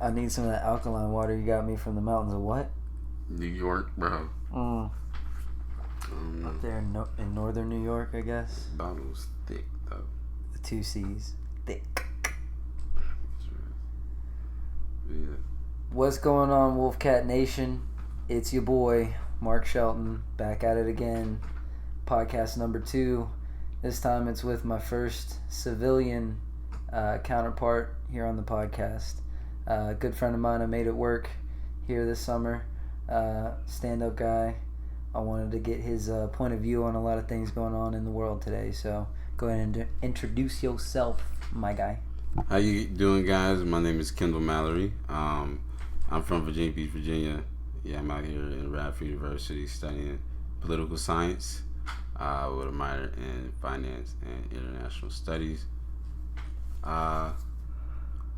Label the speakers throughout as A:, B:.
A: I need some of that alkaline water you got me from the mountains of what?
B: New York, bro.
A: Up there in northern New York, I guess.
B: Bottle's thick, though.
A: The 2 C's. Thick.
B: Yeah.
A: What's going on, Wolfcat Nation? It's your boy, Mark Shelton, back at it again. Podcast number 2. This time it's with my first civilian counterpart here on the podcast. A good friend of mine. I made it work here this summer. Stand-up guy. I wanted to get his point of view on a lot of things going on in the world today. So go ahead and introduce yourself, my guy.
B: How you doing, guys? My name is Kendall Mallory. I'm from Virginia Beach, Virginia. Yeah, I'm out here in Radford University studying political science with a minor in finance and international studies.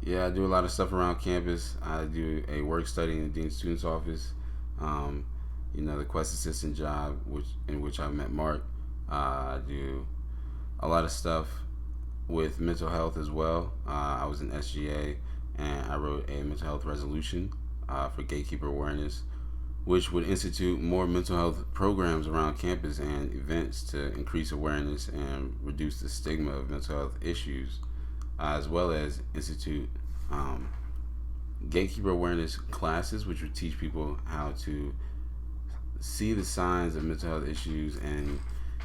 B: Yeah, I do a lot of stuff around campus. I do a work study in the Dean's Student's Office. The Quest Assistant job, in which I met Mark. I do a lot of stuff with mental health as well. I was in SGA, and I wrote a mental health resolution for gatekeeper awareness, which would institute more mental health programs around campus and events to increase awareness and reduce the stigma of mental health issues, as well as institute gatekeeper awareness classes, which would teach people how to see the signs of mental health issues and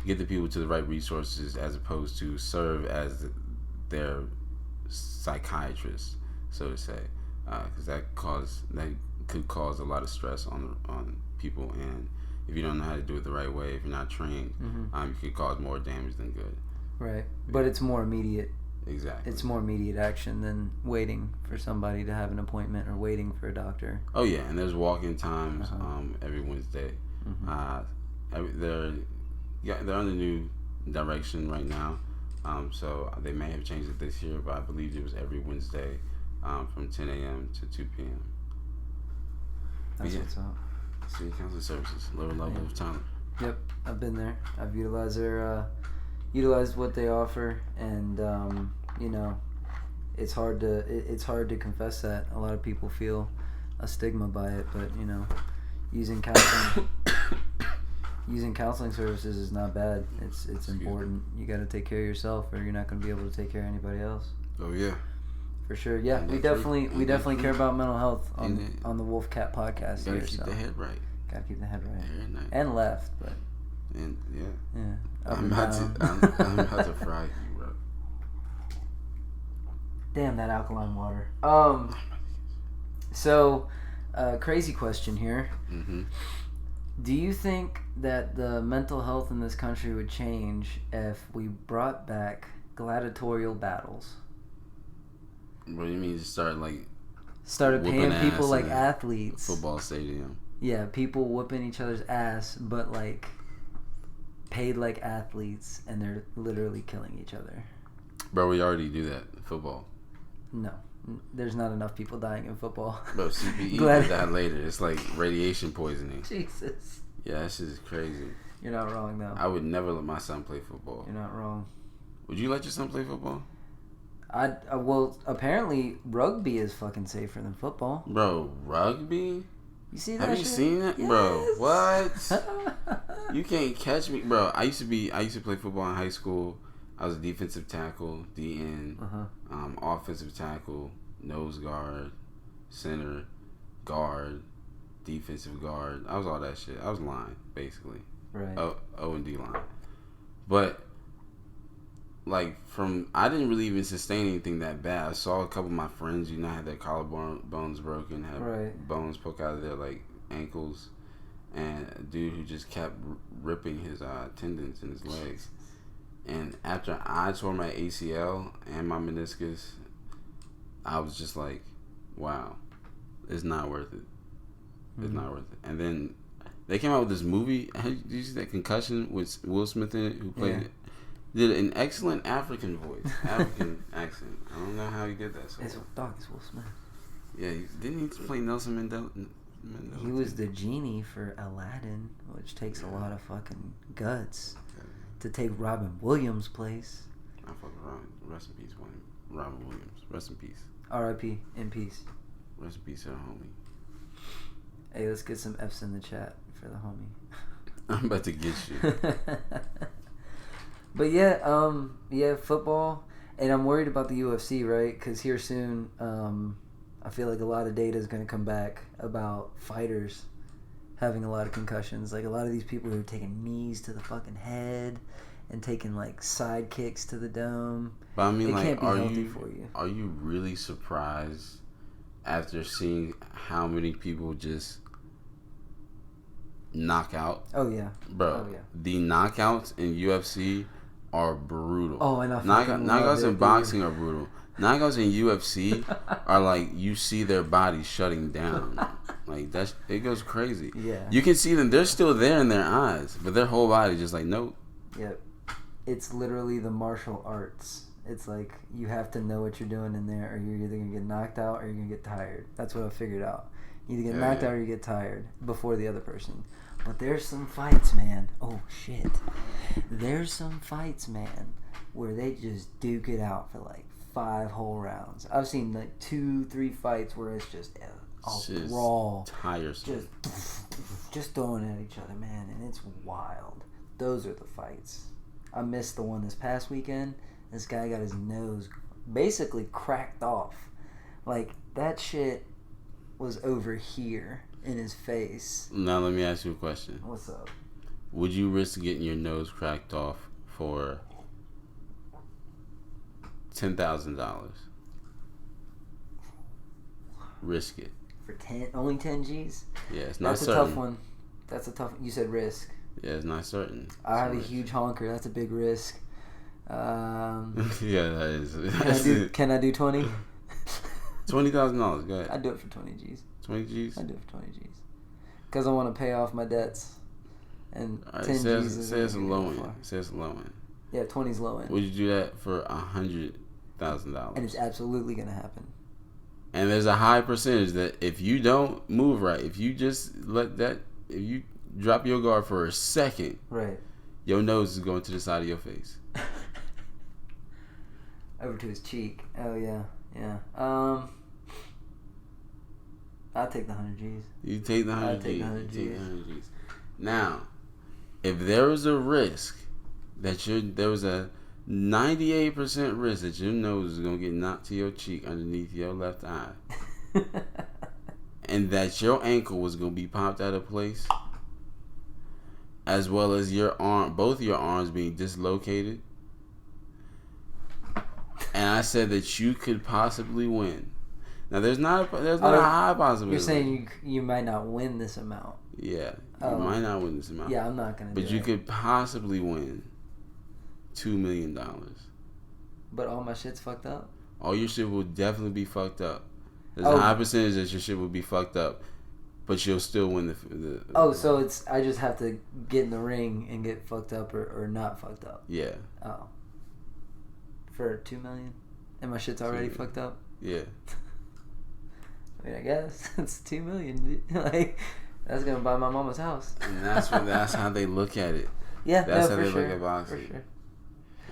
B: get the people to the right resources, as opposed to serve as their psychiatrist, so to say, because that could cause a lot of stress on people, and if you don't know how to do it the right way, if you're not trained, you could cause more damage than good.
A: Right, but it's more immediate.
B: Exactly.
A: It's more immediate action than waiting for somebody to have an appointment or waiting for a doctor.
B: Oh yeah, and there's walk-in times every Wednesday. They're under new direction right now, so they may have changed it this year, but I believe it was every Wednesday from 10 a.m. to 2 p.m.
A: That's what's up.
B: City Council Services, lower level of talent.
A: Yep, I've been there. I've utilized what they offer, and it's hard to confess that. A lot of people feel a stigma by it, but using counseling services is not bad. It's important. You got to take care of yourself, or you're not going to be able to take care of anybody else.
B: Oh yeah,
A: for sure. Yeah, we definitely care about mental health on the Wolfcat podcast.
B: Gotta keep the head right.
A: Gotta keep the head right. And left, but.
B: And
A: yeah.
B: I'm about to fry you, bro.
A: Damn, that alkaline water. So, crazy question here. Do you think that the mental health in this country would change if we brought back gladiatorial battles?
B: What do you mean?
A: Started paying people like athletes.
B: Football stadium.
A: Yeah, people whooping each other's ass, but paid like athletes, and they're literally killing each other.
B: Bro, we already do that in football.
A: No, there's not enough people dying in football.
B: Bro, CPE will die later. It's like radiation poisoning.
A: Jesus.
B: Yeah, that shit is crazy.
A: You're not wrong, though.
B: I would never let my son play football.
A: You're not wrong.
B: Would you let your son play football?
A: Well, apparently rugby is fucking safer than football.
B: Bro, rugby?
A: You see that?
B: Have you seen that?
A: Yes.
B: Bro, what? You can't catch me. Bro, I used to play football in high school. I was a defensive tackle, DN, offensive tackle, nose guard, center, guard, defensive guard. I was all that shit. I was line, basically.
A: Right.
B: O and D line. But I didn't really even sustain anything that bad. I saw a couple of my friends, had their collarbones broken, had bones poke out of their ankles, and a dude who just kept ripping his tendons in his legs. And after I tore my ACL and my meniscus, I was just like, wow, it's not worth it. It's not worth it. And then they came out with this movie. Did you see that Concussion with Will Smith in it, who played it? Did an excellent African voice, African accent. I don't know how he did that.
A: It's Will Smith.
B: Yeah, didn't he play Nelson Mandela?
A: He was the genie for Aladdin, which takes a lot of fucking guts to take Robin Williams' place.
B: I fucking Robin. Rest in peace, Robin Williams. Rest in peace.
A: R.I.P. in peace.
B: Rest in peace to the homie.
A: Hey, let's get some F's in the chat for the homie.
B: I'm about to get you.
A: But yeah, football, and I'm worried about the UFC, right? Because here soon, I feel like a lot of data is going to come back about fighters having a lot of concussions. Like a lot of these people who are taking knees to the fucking head and taking like side kicks to the dome.
B: But I mean,
A: it
B: like,
A: can't be healthy for you.
B: Are you really surprised after seeing how many people just knock out?
A: Oh yeah,
B: bro. Oh, yeah. The knockouts in UFC are brutal.
A: Oh, and
B: knockouts in boxing are brutal. Knockouts in UFC are like you see their bodies shutting down. Like it goes crazy.
A: Yeah,
B: you can see them; they're still there in their eyes, but their whole body just like nope.
A: Yep, it's literally the martial arts. It's like you have to know what you're doing in there, or you're either gonna get knocked out or you're gonna get tired. That's what I figured out. You either get knocked out or you get tired before the other person. But there's some fights, man. Oh shit, there's some fights, man, where they just duke it out for like 5 whole rounds. I've seen like 2-3 fights where it's just a brawl,
B: tiresome,
A: just throwing at each other, man, and it's wild. Those are the fights. I missed the one this past weekend. This guy got his nose basically cracked off. Like that shit was over here in his face.
B: Now let me ask you a question.
A: What's up?
B: Would you risk getting your nose cracked off for $10,000? Risk it.
A: For only 10 G's?
B: Yeah, it's not certain.
A: That's a tough one. That's a tough one. You said risk.
B: Yeah, it's not certain.
A: I have a huge honker. That's a big risk.
B: Yeah, that is.
A: Can I do 20?
B: $20,000. Go ahead.
A: I'd do it for 20 G's.
B: 20 G's?
A: I'd do it for 20 G's. Because I want to pay off my debts. And
B: right,
A: 10 G's is...
B: Say it's a low end. Say it's a low end.
A: Yeah, 20's low end.
B: Would you do that for $100,000?
A: And it's absolutely going to happen.
B: And there's a high percentage that if you don't move right, if you just if you drop your guard for a second,
A: right,
B: your nose is going to the side of your face.
A: Over to his cheek. Oh, yeah. Yeah. I'll take the 100 G's.
B: You take the 100 G's.
A: I'll take the 100 G's.
B: Now, if there was a risk that there was a 98% risk that your nose is going to get knocked to your cheek underneath your left eye, and that your ankle was going to be popped out of place, as well as both your arms being dislocated, and I said that you could possibly win. Now, there's not a high possibility.
A: You're saying you might not win this amount.
B: Yeah, you might not win this amount.
A: Yeah, I'm not going to do it.
B: But you could possibly win $2 million.
A: But all my shit's fucked up?
B: All your shit will definitely be fucked up. There's a high percentage that your shit will be fucked up, but you'll still win the
A: so I just have to get in the ring and get fucked up or not fucked up?
B: Yeah.
A: Oh. For $2 million? And my shit's already fucked up?
B: Yeah.
A: I mean, I guess it's $2 million. Like, that's gonna buy my mama's house.
B: And that's how they look at it.
A: Yeah,
B: that's how they look at boxing.
A: For sure.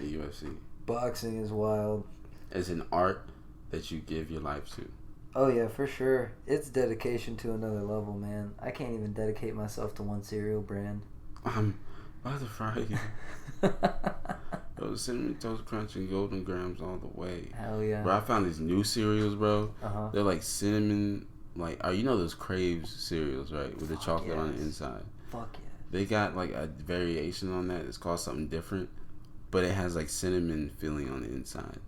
B: The UFC.
A: Boxing is wild.
B: It's an art that you give your life to.
A: Oh yeah, for sure. It's dedication to another level, man. I can't even dedicate myself to one cereal brand.
B: I'm about to fry you. Those Cinnamon Toast Crunch and Golden Grams all the way.
A: Hell yeah.
B: Bro, I found these new cereals, bro.
A: Uh-huh.
B: They're like cinnamon, you know those Craves cereals, right? With the chocolate on the inside.
A: Fuck yeah.
B: They got like a variation on that. It's called something different, but it has like cinnamon filling on the inside.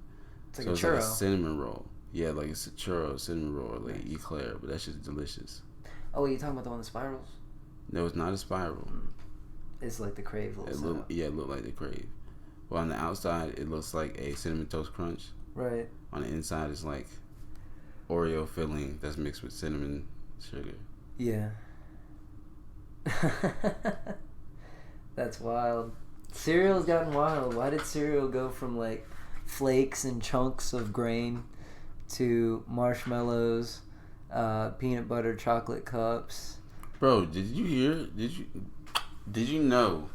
A: It's like a churro.
B: Like a cinnamon roll. Yeah, like it's a churro, cinnamon roll, or like eclair, but that shit's delicious.
A: Oh, you talking about the one with spirals?
B: No, it's not a spiral.
A: It's like the Crave little
B: it looked like the Crave. Well, on the outside, it looks like a Cinnamon Toast Crunch.
A: Right.
B: On the inside, it's like Oreo filling that's mixed with cinnamon sugar.
A: Yeah. That's wild. Cereal's gotten wild. Why did cereal go from like flakes and chunks of grain to marshmallows, peanut butter chocolate cups?
B: Bro, did you hear? Did you know?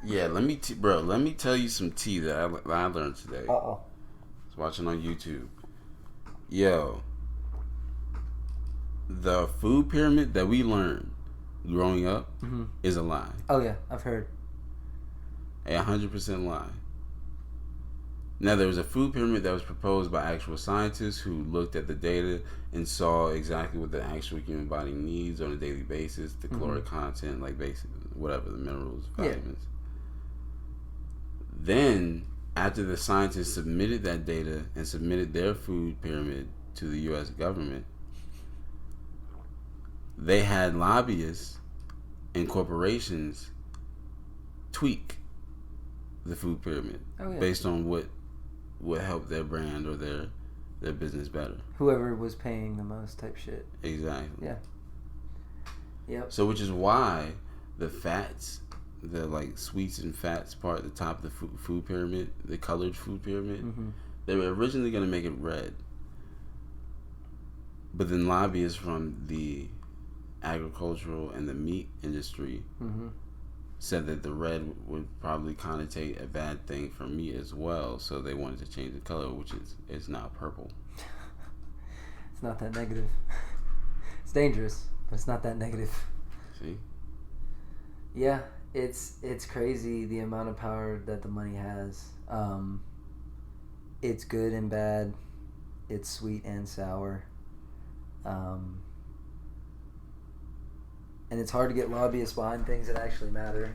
B: Yeah, let me tell you some tea that I learned today. I was watching on YouTube. Yo, the food pyramid that we learned growing up is a lie.
A: Oh yeah, I've heard.
B: 100% lie. Now, there was a food pyramid that was proposed by actual scientists who looked at the data and saw exactly what the actual human body needs on a daily basis, the caloric content, like basic, whatever, the minerals, vitamins. Yeah. Then, after the scientists submitted that data and submitted their food pyramid to the U.S. government, they had lobbyists and corporations tweak the food pyramid based on what help their brand or their business better.
A: Whoever was paying the most type shit.
B: Exactly.
A: Yeah. Yep.
B: So which is why the fats, the like sweets and fats part at the top of the food pyramid, the colored food pyramid, they were originally going to make it red. But then lobbyists from the agricultural and the meat industry said that the red would probably connotate a bad thing for meat as well, so they wanted to change the color, which is now purple.
A: It's not that negative. It's dangerous, but it's not that negative.
B: See?
A: Yeah, it's crazy the amount of power that the money has. It's good and bad. It's sweet and sour. And it's hard to get lobbyists behind things that actually matter.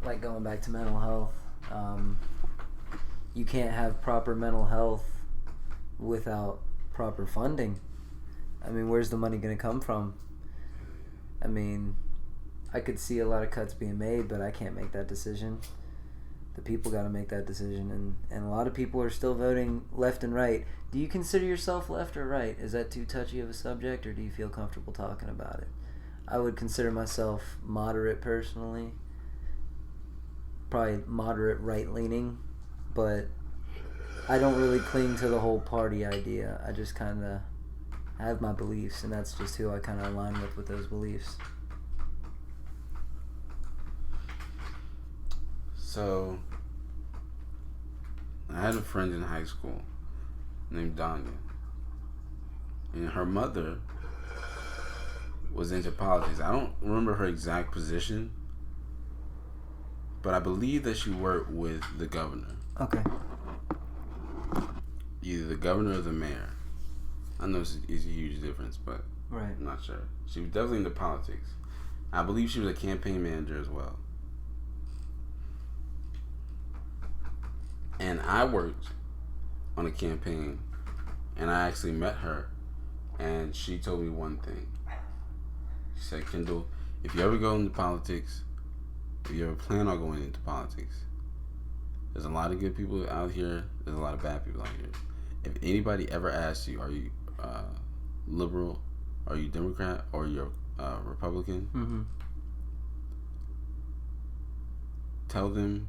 A: Like going back to mental health. You can't have proper mental health without proper funding. I mean, where's the money going to come from? I mean, I could see a lot of cuts being made, but I can't make that decision. The people got to make that decision. And a lot of people are still voting left and right. Do you consider yourself left or right? Is that too touchy of a subject, or do you feel comfortable talking about it? I would consider myself moderate personally. Probably moderate right-leaning. But I don't really cling to the whole party idea. I just kind of have my beliefs, and that's just who I kind of align with those beliefs.
B: So, I had a friend in high school named Danya. And her mother was into politics. I don't remember her exact position, but I believe that she worked with the governor.
A: Okay.
B: Either the governor or the mayor. I know it's a huge difference, but
A: right.
B: I'm not sure. She was definitely into politics. I believe she was a campaign manager as well. And I worked on a campaign, and I actually met her, and she told me one thing. She said, Kendall, if you ever go into politics, if you ever plan on going into politics, there's a lot of good people out here, there's a lot of bad people out here. If anybody ever asks you, are you liberal, are you Democrat, or you're Republican, tell them,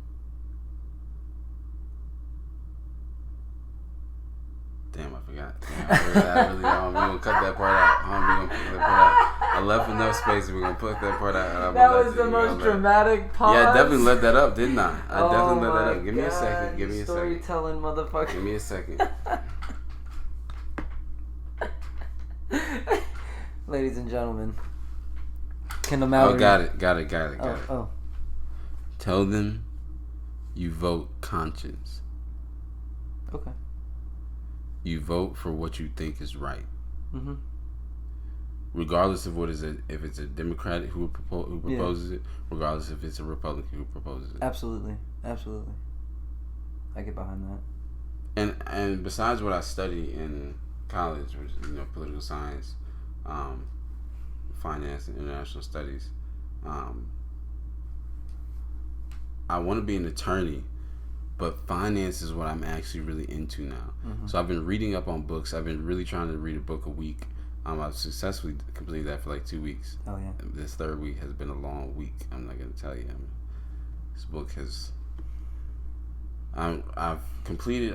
B: damn, I forgot. We're gonna cut that part out. We're gonna put that part out. I left enough space. We're gonna put that part out.
A: That was the most dramatic pause.
B: Yeah, I definitely let that up, didn't I? I definitely let that up. Give me a second. Give me a second.
A: Storytelling, motherfucker.
B: Give me a second.
A: Ladies and gentlemen, Kendall Mallory.
B: Oh, got it.
A: Oh.
B: Tell them you vote conscience.
A: Okay.
B: You vote for what you think is right. Regardless of what is it, if it's a Democrat who proposes it, regardless if it's a Republican who proposes it.
A: Absolutely. I get behind that.
B: And besides what I study in college, which is political science, finance, and international studies, I want to be an attorney. But finance is what I'm actually really into now. So I've been reading up on books. I've been really trying to read a book a week. I've successfully completed that for like 2 weeks.
A: Oh, yeah.
B: This third week has been a long week. I'm not going to tell you. This book has... I've completed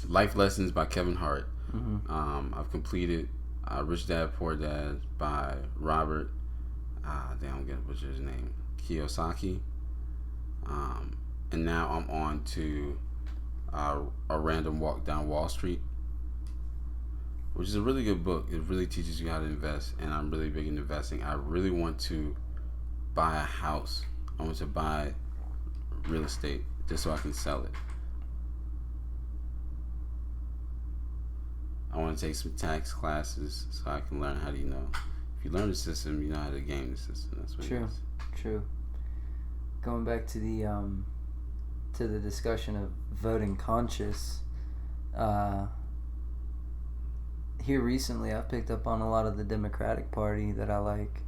B: Life Lessons by Kevin Hart. I've completed Rich Dad, Poor Dad by Robert... I'm going to butcher his name. Kiyosaki. And now I'm on to A Random Walk Down Wall Street. which is a really good book. It really teaches you how to invest, and I'm really big in investing. I really want to buy a house. I want to buy real estate just so I can sell it. I want to take some tax classes so I can learn how to, if you learn the system, you know how to game the system. That's what it is.
A: True. Going back to the discussion of voting conscious, here recently I've picked up on a lot of the Democratic Party that I like.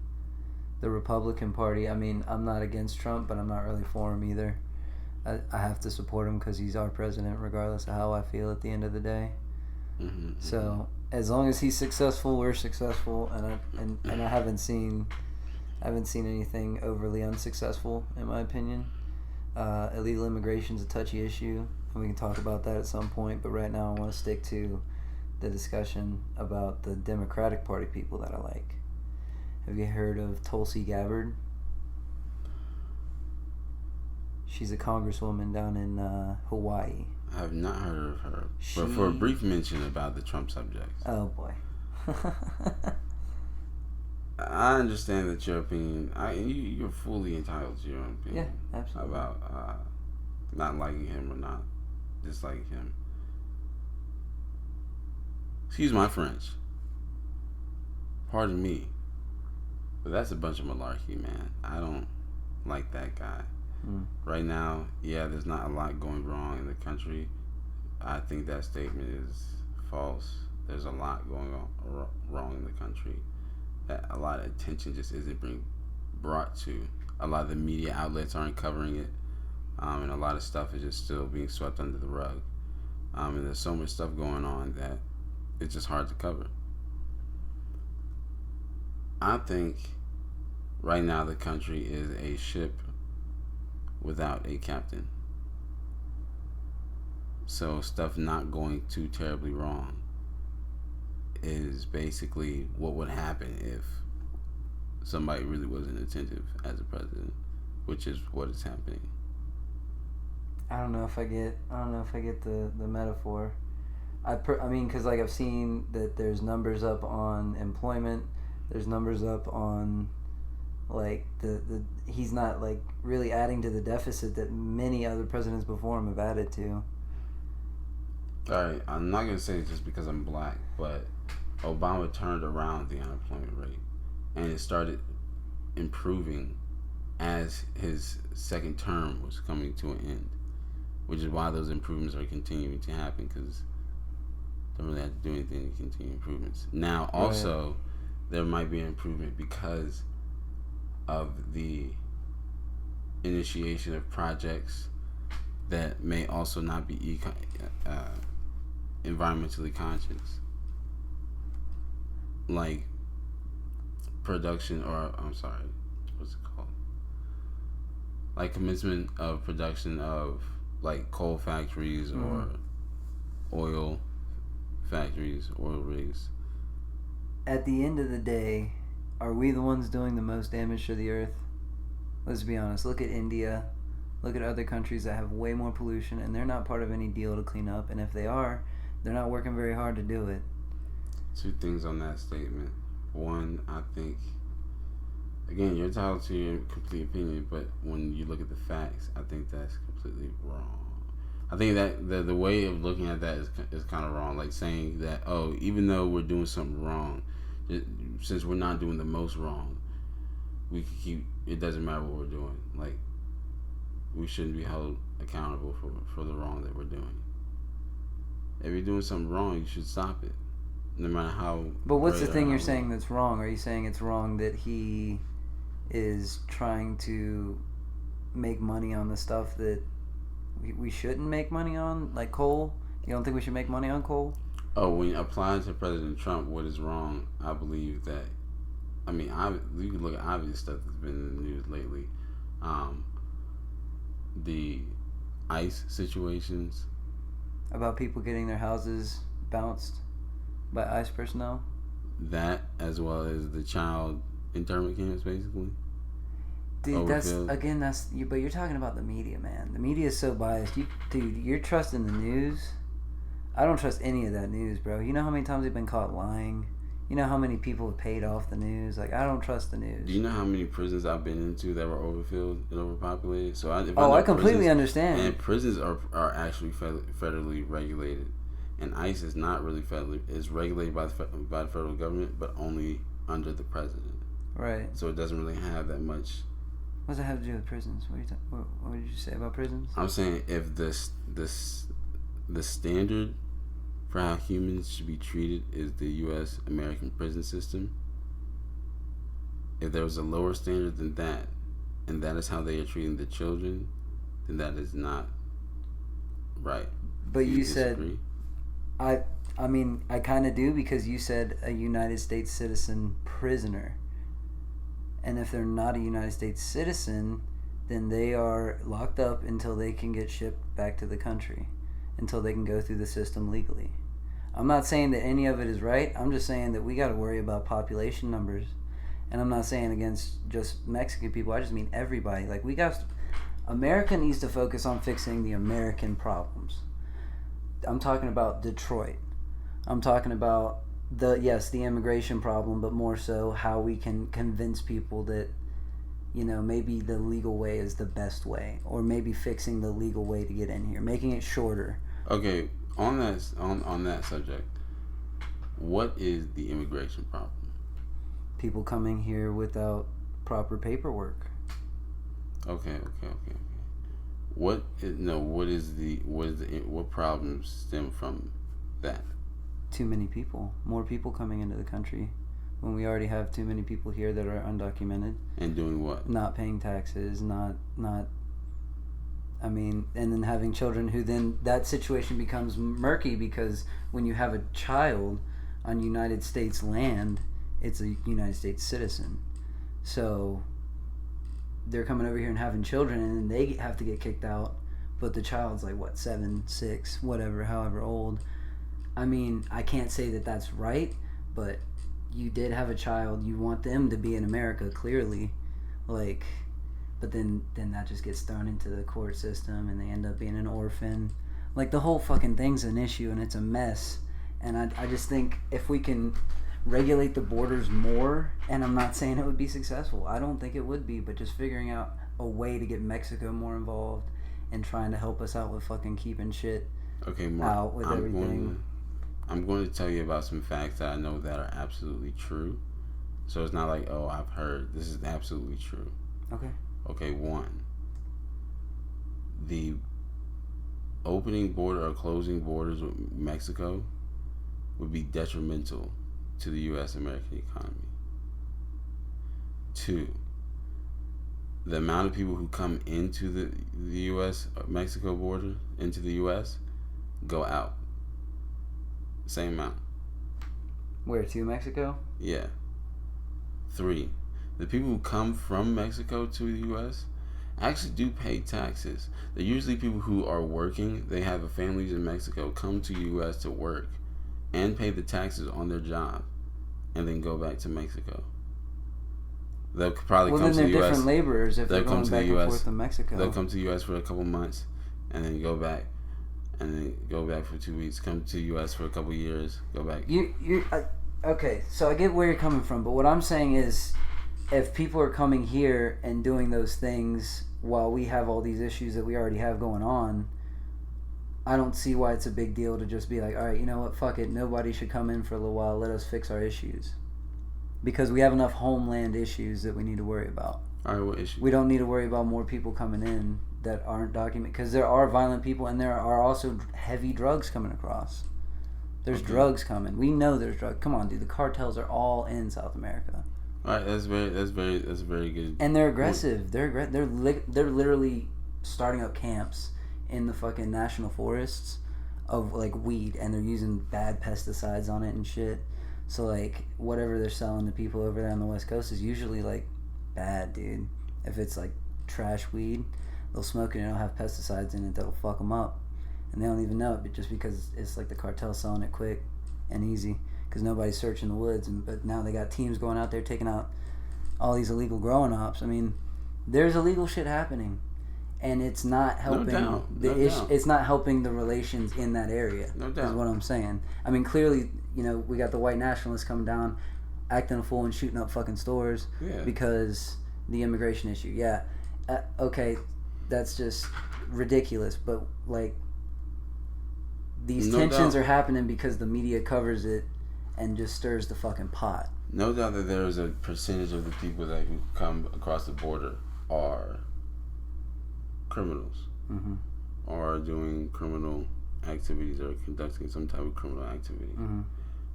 A: The Republican Party, I mean, I'm not against Trump, but I'm not really for him either. I have to support him because he's our president regardless of how I feel at the end of the day.
B: Mm-hmm.
A: So as long as he's successful, we're successful, and I haven't seen anything overly unsuccessful in my opinion. Illegal immigration is a touchy issue, and we can talk about that at some point, but right now I want to stick to the discussion about the Democratic Party people that I like. Have you heard of Tulsi Gabbard? She's a congresswoman down in Hawaii.
B: I have not heard of her, but for a brief mention about the Trump subject.
A: Oh boy.
B: I understand that your opinion. You're fully entitled to your own opinion.
A: Yeah, absolutely.
B: About not liking him or not disliking him. Excuse my French. Pardon me. But that's a bunch of malarkey, man. I don't like that guy. Right now, there's not a lot going wrong in the country. I think that statement is false. There's a lot going on wrong in the country that a lot of attention just isn't being brought to. A lot of the media outlets aren't covering it, and a lot of stuff is just still being swept under the rug. And there's so much stuff going on that it's just hard to cover. I think right now the country is a ship without a captain. So stuff not going too terribly wrong is basically what would happen if somebody really wasn't attentive as a president, which is what is happening.
A: I don't know if I get the metaphor. I mean, because like I've seen that there's numbers up on employment, there's numbers up on like the he's not like really adding to the deficit that many other presidents before him have added to.
B: Alright, I'm not gonna say it just because I'm black, but Obama turned around the unemployment rate and it started improving as his second term was coming to an end, which is why those improvements are continuing to happen, because they don't really have to do anything to continue improvements. Now also there might be an improvement because of the initiation of projects that may also not be environmentally conscious, like production, or what's it called? Like commencement of production of like coal factories or oil factories, oil rigs.
A: At the end of the day, are we the ones doing the most damage to the earth? Let's be honest. Look at India. Look at other countries that have way more pollution, and they're not part of any deal to clean up. And if they are, they're not working very hard to do it.
B: Two things on that statement. One, I think, again, you're entitled to your complete opinion, but when you look at the facts, I think that's completely wrong. I think that the way of looking at that is kind of wrong. Like saying that, even though we're doing something wrong, since we're not doing the most wrong, we can keep, it doesn't matter what we're doing. Like, we shouldn't be held accountable for the wrong that we're doing. If you're doing something wrong, you should stop it, no matter how.
A: But what's the thing you're saying that's wrong? Are you saying it's wrong that he is trying to make money on the stuff that we shouldn't make money on, like coal? You don't think we should make money on coal?
B: When applied to President Trump, what is wrong? I believe that, you can look at obvious stuff that's been in the news lately. The ICE situations.
A: About people getting their houses bounced by ICE personnel?
B: That, as well as the child internment camps, basically.
A: Dude, but you're talking about the media, man. The media is so biased. You're trusting the news. I don't trust any of that news, bro. You know how many times they've been caught lying? You know how many people have paid off the news? Like, I don't trust the news.
B: Do you know how many prisons I've been into that were overfilled and overpopulated? So
A: I completely understand.
B: And prisons are actually federally regulated, and ICE is not really federally. It's regulated by the federal government, but only under the president.
A: Right.
B: So it doesn't really have that much.
A: What does it have to do with prisons? What did you say about prisons?
B: I'm saying if the standard for how humans should be treated is the U.S. American prison system. If there was a lower standard than that, and that is how they are treating the children, then that is not right.
A: But you said, I mean, I kind of do, because you said a United States citizen prisoner. And if they're not a United States citizen, then they are locked up until they can get shipped back to the country, until they can go through the system legally. I'm not saying that any of it is right. I'm just saying that we got to worry about population numbers. And I'm not saying against just Mexican people. I just mean everybody. Like, America needs to focus on fixing the American problems. I'm talking about Detroit. I'm talking about the immigration problem, but more so how we can convince people that, you know, maybe the legal way is the best way, or maybe fixing the legal way to get in here, making it shorter.
B: Okay, on that subject, what is the immigration problem?
A: People coming here without proper paperwork.
B: Okay. What problems stem from that?
A: Too many people. More people coming into the country when we already have too many people here that are undocumented.
B: And doing what?
A: Not paying taxes, I mean, and then having children who then, that situation becomes murky, because when you have a child on United States land, it's a United States citizen. So they're coming over here and having children, and then they have to get kicked out, but the child's like, what, 7, 6, whatever, however old. I mean, I can't say that that's right, but you did have a child. You want them to be in America, clearly. Like, but then that just gets thrown into the court system, and they end up being an orphan. Like, the whole fucking thing's an issue, and it's a mess. And I just think if we can regulate the borders more, and I'm not saying it would be successful. I don't think it would be, but just figuring out a way to get Mexico more involved and trying to help us out with fucking keeping shit out with everything.
B: I'm going to tell you about some facts that I know that are absolutely true. So it's not like, oh, I've heard. This is absolutely true. Okay, 1. The opening border or closing borders with Mexico would be detrimental to the U.S. American economy. 2. The amount of people who come into the U.S. Mexico border, into the U.S., go out. Same amount.
A: Where, to Mexico?
B: Yeah. 3. The people who come from Mexico to the U.S. actually do pay taxes. They're usually people who are working. They have families in Mexico, come to the U.S. to work and pay the taxes on their job, and then go back to Mexico. They'll probably come to the U.S. Well, then they're different laborers if they're going back and forth to Mexico. They'll come to the U.S. for a couple months, and then go back. And then go back for 2 weeks. Come to the U.S. for a couple years. Go back.
A: Okay, so I get where you're coming from, but what I'm saying is, if people are coming here and doing those things while we have all these issues that we already have going on, I don't see why it's a big deal to just be like, all right, you know what, fuck it, nobody should come in for a little while. Let us fix our issues, because we have enough homeland issues that we need to worry about.
B: All right, what issues?
A: We don't need to worry about more people coming in that aren't documented, because there are violent people, and there are also heavy drugs coming across. There's drugs coming. We know there's drugs. Come on, dude. The cartels are all in South America.
B: All right, that's very good.
A: And they're aggressive. They're literally starting up camps in the fucking national forests of like weed, and they're using bad pesticides on it and shit. So like whatever they're selling to people over there on the West Coast is usually like bad, dude. If it's like trash weed, they'll smoke it and it'll have pesticides in it that'll fuck them up, and they don't even know it, but just because it's like the cartel selling it quick and easy, because nobody's searching the woods. But now they got teams going out there taking out all these illegal growing ops. I mean, there's illegal shit happening, and it's not helping it's not helping the relations in that area.
B: No doubt.
A: Is what I'm saying. I mean, clearly, we got the white nationalists coming down, acting a fool and shooting up fucking stores because the immigration issue. Yeah. Okay, that's just ridiculous, but like these tensions are happening because the media covers it and just stirs the fucking pot.
B: No doubt that there is a percentage of the people that who come across the border are criminals, or are doing criminal activities or conducting some type of criminal activity.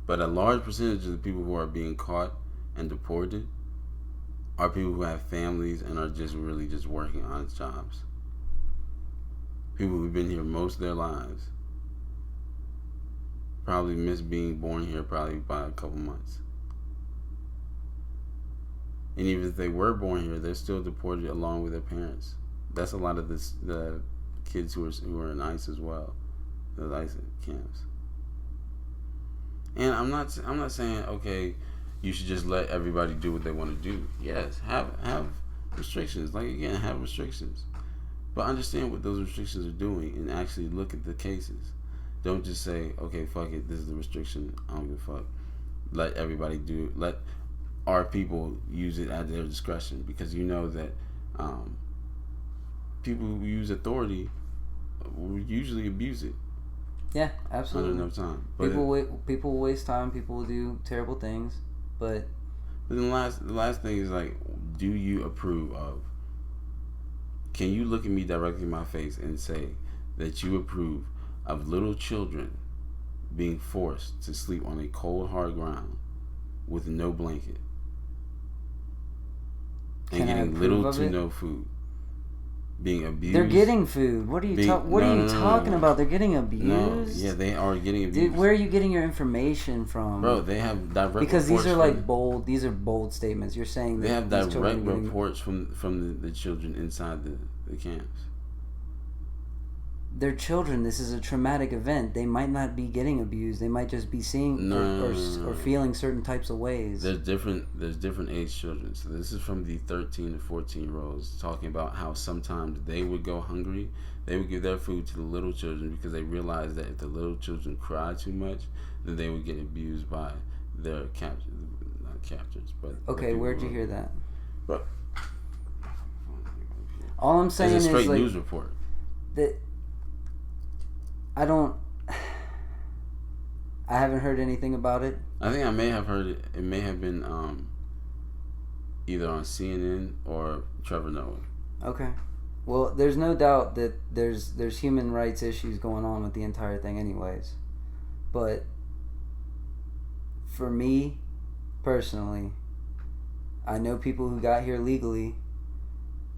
B: But a large percentage of the people who are being caught and deported are people who have families and are just really just working honest jobs. People who've been here most of their lives. Probably miss being born here probably by a couple months. And even if they were born here, they're still deported along with their parents. That's a lot of the kids who are in ICE as well, the ICE camps. And I'm not saying okay, you should just let everybody do what they want to do. Yes, have restrictions. Like again, have restrictions, but understand what those restrictions are doing and actually look at the cases. Don't just say okay, fuck it, this is the restriction. I don't give a fuck. Let everybody let our people use it at their discretion, because you know that people who use authority will usually abuse it.
A: Yeah, absolutely.
B: Under enough time. But
A: people will waste time. People will do terrible things. But
B: then the last thing is like, do you approve of? Can you look at me directly in my face and say that you approve of little children being forced to sleep on a cold, hard ground with no blanket and getting little to no food? Being abused.
A: They're getting food. What are you talking about? They're getting abused.
B: No, yeah, they are getting abused.
A: Dude, where are you getting your information from?
B: Bro, they have direct
A: because
B: reports.
A: These are like bold. These are bold statements. You're saying that
B: they have direct reports from the children inside the camps.
A: They're children. This is a traumatic event. They might not be getting abused. They might just be seeing or feeling certain types of ways.
B: There's different age children. So this is from the 13 to 14-year-olds talking about how sometimes they would go hungry. They would give their food to the little children because they realized that if the little children cried too much, then they would get abused by their not captors, but
A: okay. Where'd you hear that?
B: But
A: all I'm saying is
B: it's a straight
A: like,
B: news report.
A: That I haven't heard anything about it.
B: I think I may have heard it. It may have been either on CNN or Trevor Noah.
A: Okay. Well, there's no doubt that there's human rights issues going on with the entire thing anyways. But for me, personally, I know people who got here legally,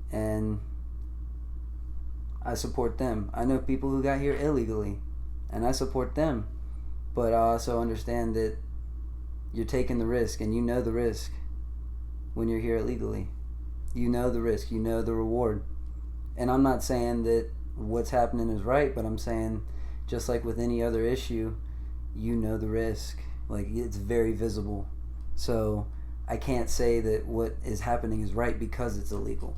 A: and I support them. I know people who got here illegally, and I support them. But I also understand that you're taking the risk, and you know the risk when you're here illegally. You know the risk. You know the reward. And I'm not saying that what's happening is right, but I'm saying just like with any other issue, you know the risk. Like, it's very visible. So I can't say that what is happening is right because it's illegal.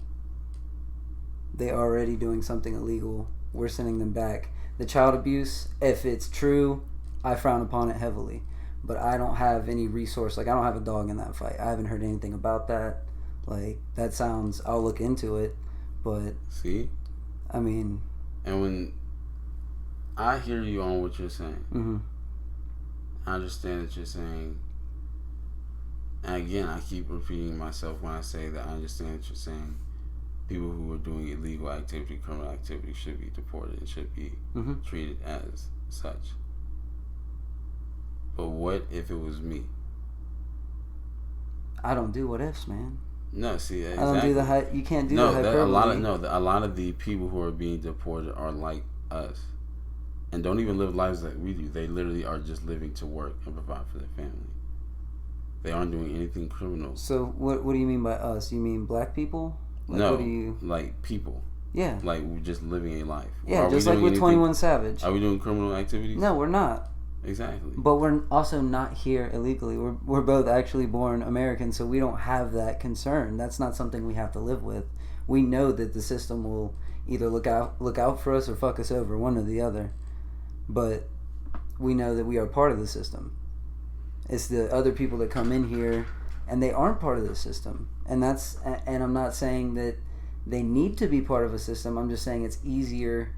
A: They're already doing something illegal. We're sending them back. The child abuse, if it's true, I frown upon it heavily. But I don't have any resource. Like, I don't have a dog in that fight. I haven't heard anything about that. Like, that sounds... I'll look into it. But...
B: See?
A: I mean...
B: And when I hear you on what you're saying,
A: mm-hmm.
B: I understand that you're saying... And again, I keep repeating myself when I say that I understand what you're saying. People who are doing illegal activity, criminal activity, should be deported and should be
A: mm-hmm.
B: treated as such. But what if it was me?
A: I don't do what ifs, man.
B: No, see, exactly.
A: I don't do the you can't do the hyperbole.
B: A lot of the people who are being deported are like us, and don't even live lives like we do. They literally are just living to work and provide for their family. They aren't doing anything criminal.
A: So what do you mean by us? You mean black people? Like,
B: no,
A: what do you...
B: like people.
A: Yeah.
B: Like, we're just living a life.
A: Yeah, just like with 21 Savage.
B: Are we doing criminal activities?
A: No, we're not.
B: Exactly.
A: But we're also not here illegally. We're both actually born American, so we don't have that concern. That's not something we have to live with. We know that the system will either look out for us or fuck us over, one or the other. But we know that we are part of the system. It's the other people that come in here and they aren't part of the system. And I'm not saying that they need to be part of a system. I'm just saying it's easier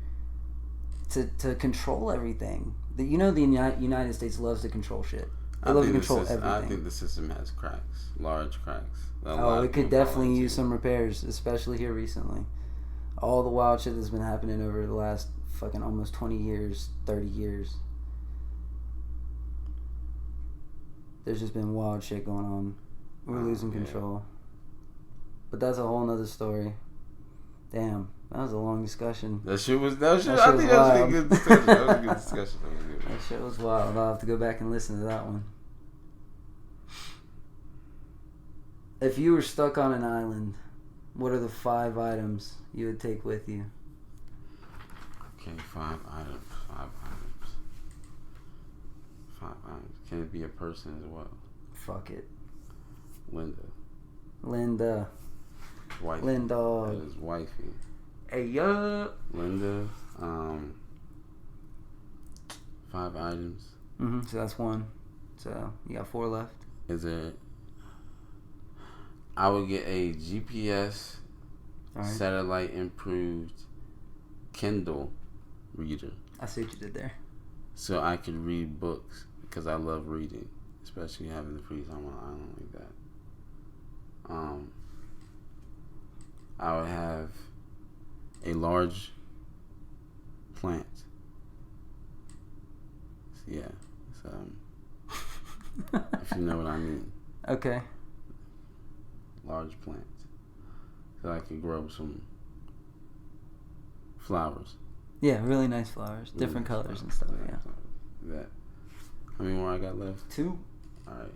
A: to control everything. The United States loves to control shit. They love to control everything.
B: I think the system has cracks, large cracks.
A: It could definitely use some repairs, especially here recently. All the wild shit that's been happening over the last fucking almost 20 years, 30 years. There's just been wild shit going on. We're losing control. But that's a whole nother story. Damn, that was a long discussion.
B: I think that was a good discussion. That was a good discussion.
A: That shit was wild. I'll have to go back and listen to that one. If you were stuck on an island, what are the 5 items you would take with you?
B: Okay, 5 items. 5 items. Can it be a person as well?
A: Fuck it.
B: Linda. Wifey.
A: Linda.
B: That is wifey.
A: Hey, yo.
B: Linda. 5 items.
A: So that's 1. So you got 4 left.
B: Is it? I would get a GPS satellite improved Kindle reader.
A: I see what you did there.
B: So I could read books because I love reading, especially having the free time on an island like that. I would have a large plant. Yeah. So, if you know what I mean.
A: Okay.
B: Large plant. So I could grow some flowers.
A: Yeah, really nice flowers.
B: Really
A: different
B: nice
A: colors
B: flowers.
A: and stuff, yeah.
B: That. How many more I got left?
A: 2.
B: Alright.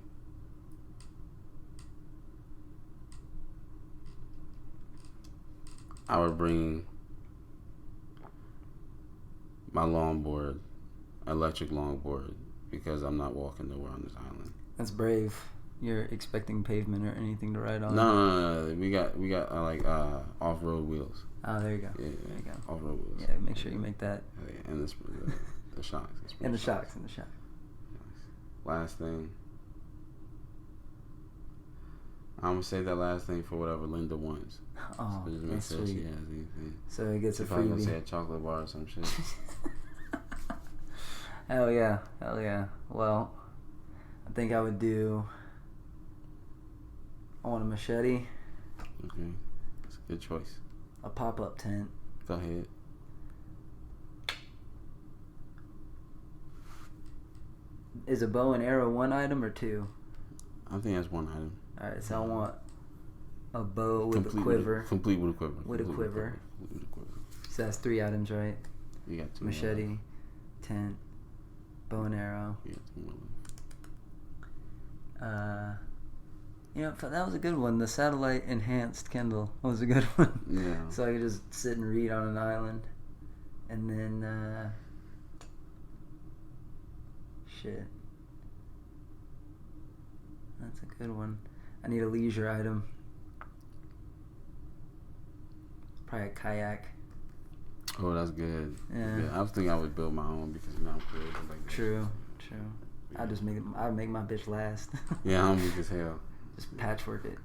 B: I would bring my longboard, electric longboard, because I'm not walking nowhere on this island.
A: That's brave. You're expecting pavement or anything to ride on?
B: No. We got off-road wheels.
A: Oh, there you go.
B: Yeah,
A: there you go.
B: Off-road wheels.
A: Yeah, make sure you make that.
B: Yeah, and the shocks.
A: And the shocks.
B: Last thing. I'm gonna save that last thing for whatever Linda wants.
A: Oh,
B: so just make
A: that's
B: sure
A: sweet.
B: she has anything.
A: So it gets a freebie.
B: Probably gonna say a chocolate bar or some shit.
A: Hell yeah. Well, I think I would do. I want a machete.
B: Okay, that's a good choice.
A: A pop-up tent.
B: Go ahead.
A: Is a bow and arrow 1 item or 2?
B: I think that's 1 item.
A: Alright, so I want a bow with a quiver.
B: Complete with a quiver.
A: With a quiver. So that's 3 items, right?
B: You got 2
A: machete, tent, bow and arrow.
B: You got 2 more.
A: That was a good one. The satellite enhanced Kindle was a good one.
B: Yeah.
A: So I could just sit and read on an island. And then, shit. That's a good one. I need a leisure item. Probably a kayak.
B: Oh, that's good.
A: Yeah.
B: I was thinking I would build my own because I'm creative like that.
A: True. I'd make my bitch last.
B: Yeah, I'm weak as hell.
A: Just patchwork it.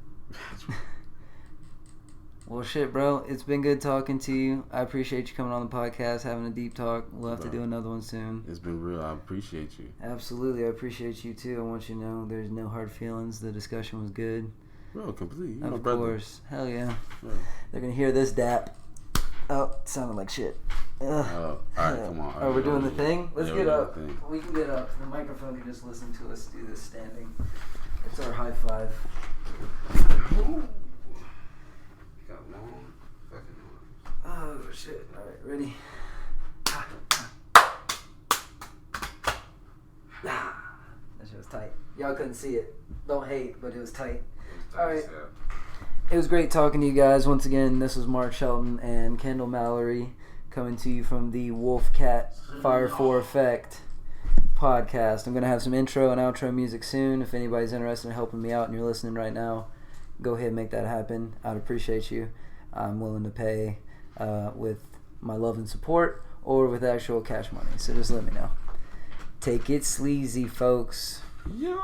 A: Well, shit, bro. It's been good talking to you. I appreciate you coming on the podcast, having a deep talk. We'll have to do another one soon.
B: It's been real. I appreciate you.
A: Absolutely. I appreciate you, too. I want you to know there's no hard feelings. The discussion was good.
B: Bro, completely.
A: Of course. Hell yeah.
B: Bro.
A: They're going to hear this dap. Oh, it sounded like shit.
B: All right, come on.
A: Oh, we're doing the thing? Let's get up.
B: We
A: can get up. The microphone can just listen to us do this standing. It's our high five.
B: Got long fucking
A: Oh,
B: arms.
A: shit. All right, ready? That shit was tight. Y'all couldn't see it. Don't hate, but it was tight. All right. It was great talking to you guys. Once again, this was Mark Shelton and Kendall Mallory coming to you from the Wolfcat Fire for Effect podcast. I'm going to have some intro and outro music soon. If anybody's interested in helping me out and you're listening right now, go ahead and make that happen. I'd appreciate you. I'm willing to pay with my love and support or with actual cash money. So just let me know. Take it sleazy, folks.
B: Yeah.